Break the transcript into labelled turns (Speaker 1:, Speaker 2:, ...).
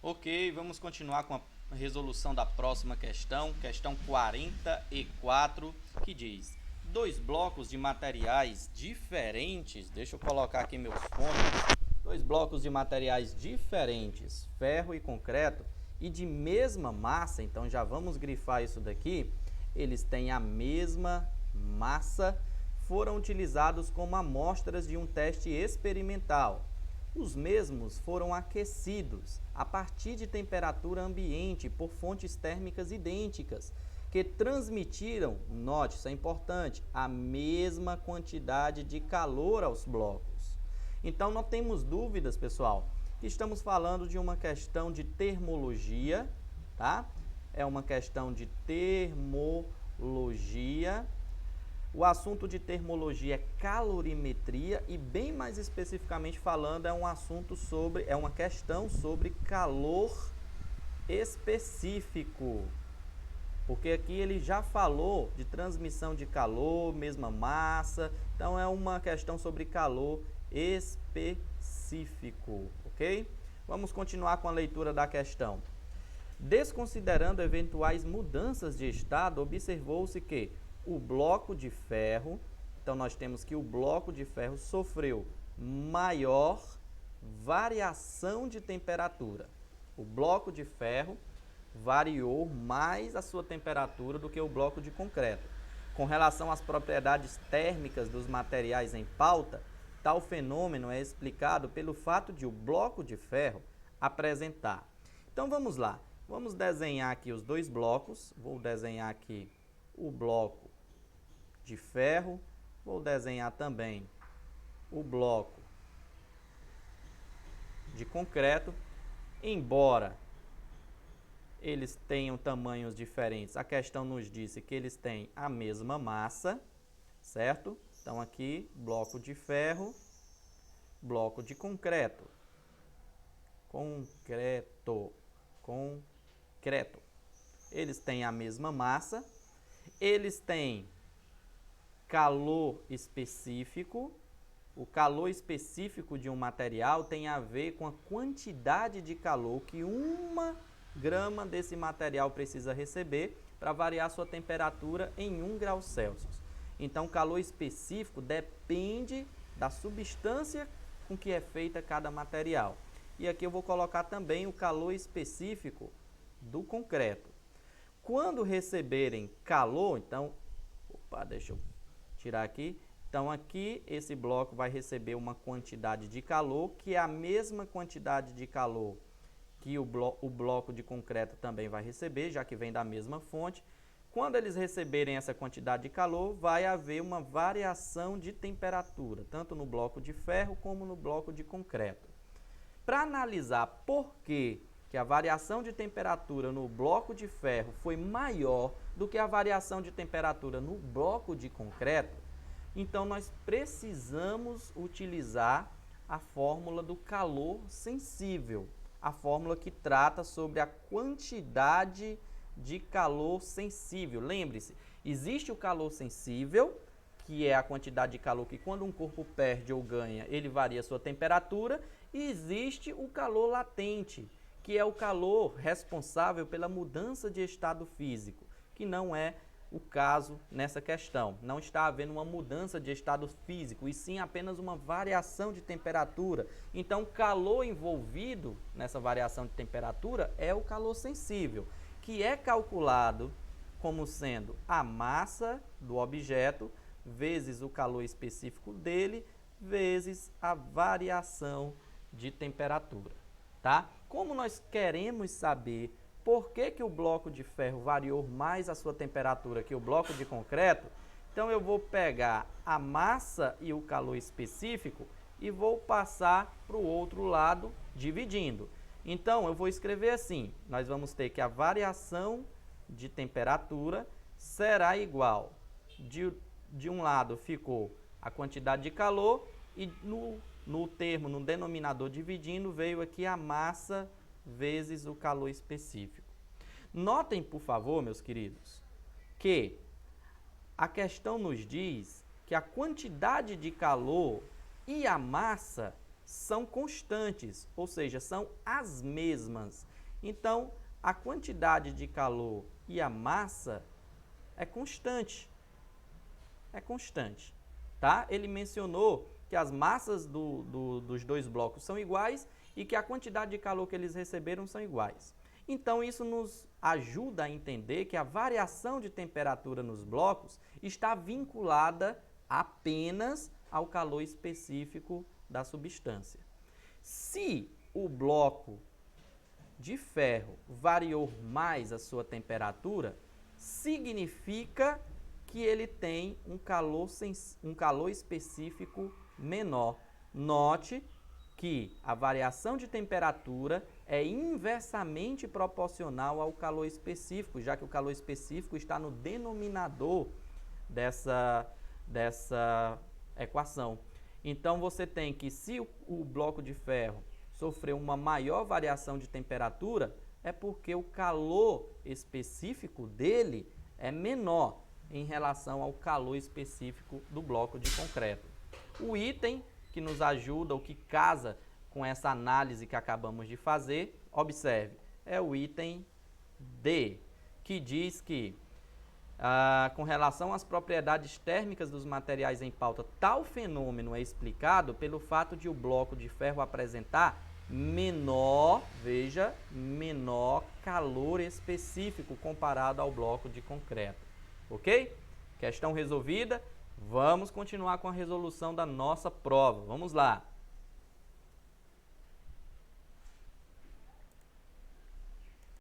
Speaker 1: Ok, vamos continuar com a resolução da próxima questão, questão 44, que diz: dois blocos de materiais diferentes, deixa eu colocar aqui meus fones, dois blocos de materiais diferentes, ferro e concreto, e de mesma massa, então já vamos grifar isso daqui, eles têm a mesma massa, foram utilizados como amostras de um teste experimental. Os mesmos foram aquecidos a partir de temperatura ambiente por fontes térmicas idênticas, que transmitiram, note, isso é importante, a mesma quantidade de calor aos blocos. Então, não temos dúvidas, pessoal, que estamos falando de uma questão de termologia, tá? É uma questão de termologia. O assunto de termologia é calorimetria e, bem mais especificamente falando, é uma questão sobre calor específico. Porque aqui ele já falou de transmissão de calor, mesma massa, então é uma questão sobre calor específico, ok? Vamos continuar com a leitura da questão. Desconsiderando eventuais mudanças de estado, observou-se que o bloco de ferro, então nós temos que o bloco de ferro sofreu maior variação de temperatura. O bloco de ferro variou mais a sua temperatura do que o bloco de concreto. Com relação às propriedades térmicas dos materiais em pauta, tal fenômeno é explicado pelo fato de o bloco de ferro apresentar. Então vamos lá, vamos desenhar aqui os dois blocos. Vou desenhar aqui o bloco de ferro, vou desenhar também o bloco de concreto. Embora eles tenham tamanhos diferentes, a questão nos disse que eles têm a mesma massa, certo? Então aqui, bloco de ferro, bloco de concreto. Concreto. Eles têm a mesma massa, eles têm calor específico. O calor específico de um material tem a ver com a quantidade de calor que 1 grama desse material precisa receber para variar sua temperatura em 1 grau Celsius. Então, calor específico depende da substância com que é feita cada material. E aqui eu vou colocar também o calor específico do concreto. Quando receberem calor, então, deixa eu tirar aqui. Então, aqui, esse bloco vai receber uma quantidade de calor, que é a mesma quantidade de calor que o bloco de concreto também vai receber, já que vem da mesma fonte. Quando eles receberem essa quantidade de calor, vai haver uma variação de temperatura, tanto no bloco de ferro como no bloco de concreto. Para analisar por que a variação de temperatura no bloco de ferro foi maior do que a variação de temperatura no bloco de concreto, então nós precisamos utilizar a fórmula do calor sensível, a fórmula que trata sobre a quantidade de calor sensível. Lembre-se, existe o calor sensível, que é a quantidade de calor que quando um corpo perde ou ganha, ele varia a sua temperatura, e existe o calor latente, que é o calor responsável pela mudança de estado físico, que não é o caso nessa questão. Não está havendo uma mudança de estado físico, e sim apenas uma variação de temperatura. Então, o calor envolvido nessa variação de temperatura é o calor sensível, que é calculado como sendo a massa do objeto vezes o calor específico dele, vezes a variação de temperatura, tá? Como nós queremos saber por que o bloco de ferro variou mais a sua temperatura que o bloco de concreto, então eu vou pegar a massa e o calor específico e vou passar para o outro lado dividindo. Então, eu vou escrever assim, nós vamos ter que a variação de temperatura será igual, de um lado ficou a quantidade de calor e no denominador dividindo, veio aqui a massa vezes o calor específico. Notem, por favor, meus queridos, que a questão nos diz que a quantidade de calor e a massa são constantes, ou seja, são as mesmas. Então, a quantidade de calor e a massa é constante. É constante, tá? Ele mencionou que as massas dos dois blocos são iguais e que a quantidade de calor que eles receberam são iguais. Então, isso nos ajuda a entender que a variação de temperatura nos blocos está vinculada apenas ao calor específico da substância. Se o bloco de ferro variou mais a sua temperatura, significa que ele tem um calor específico menor. Note que a variação de temperatura é inversamente proporcional ao calor específico, já que o calor específico está no denominador dessa equação. Então, você tem que, se o bloco de ferro sofreu uma maior variação de temperatura, é porque o calor específico dele é menor em relação ao calor específico do bloco de concreto. O item que nos ajuda, ou que casa com essa análise que acabamos de fazer, observe, é o item D, que diz que, com relação às propriedades térmicas dos materiais em pauta, tal fenômeno é explicado pelo fato de o bloco de ferro apresentar menor calor específico comparado ao bloco de concreto. Ok? Questão resolvida. Vamos continuar com a resolução da nossa prova. Vamos lá.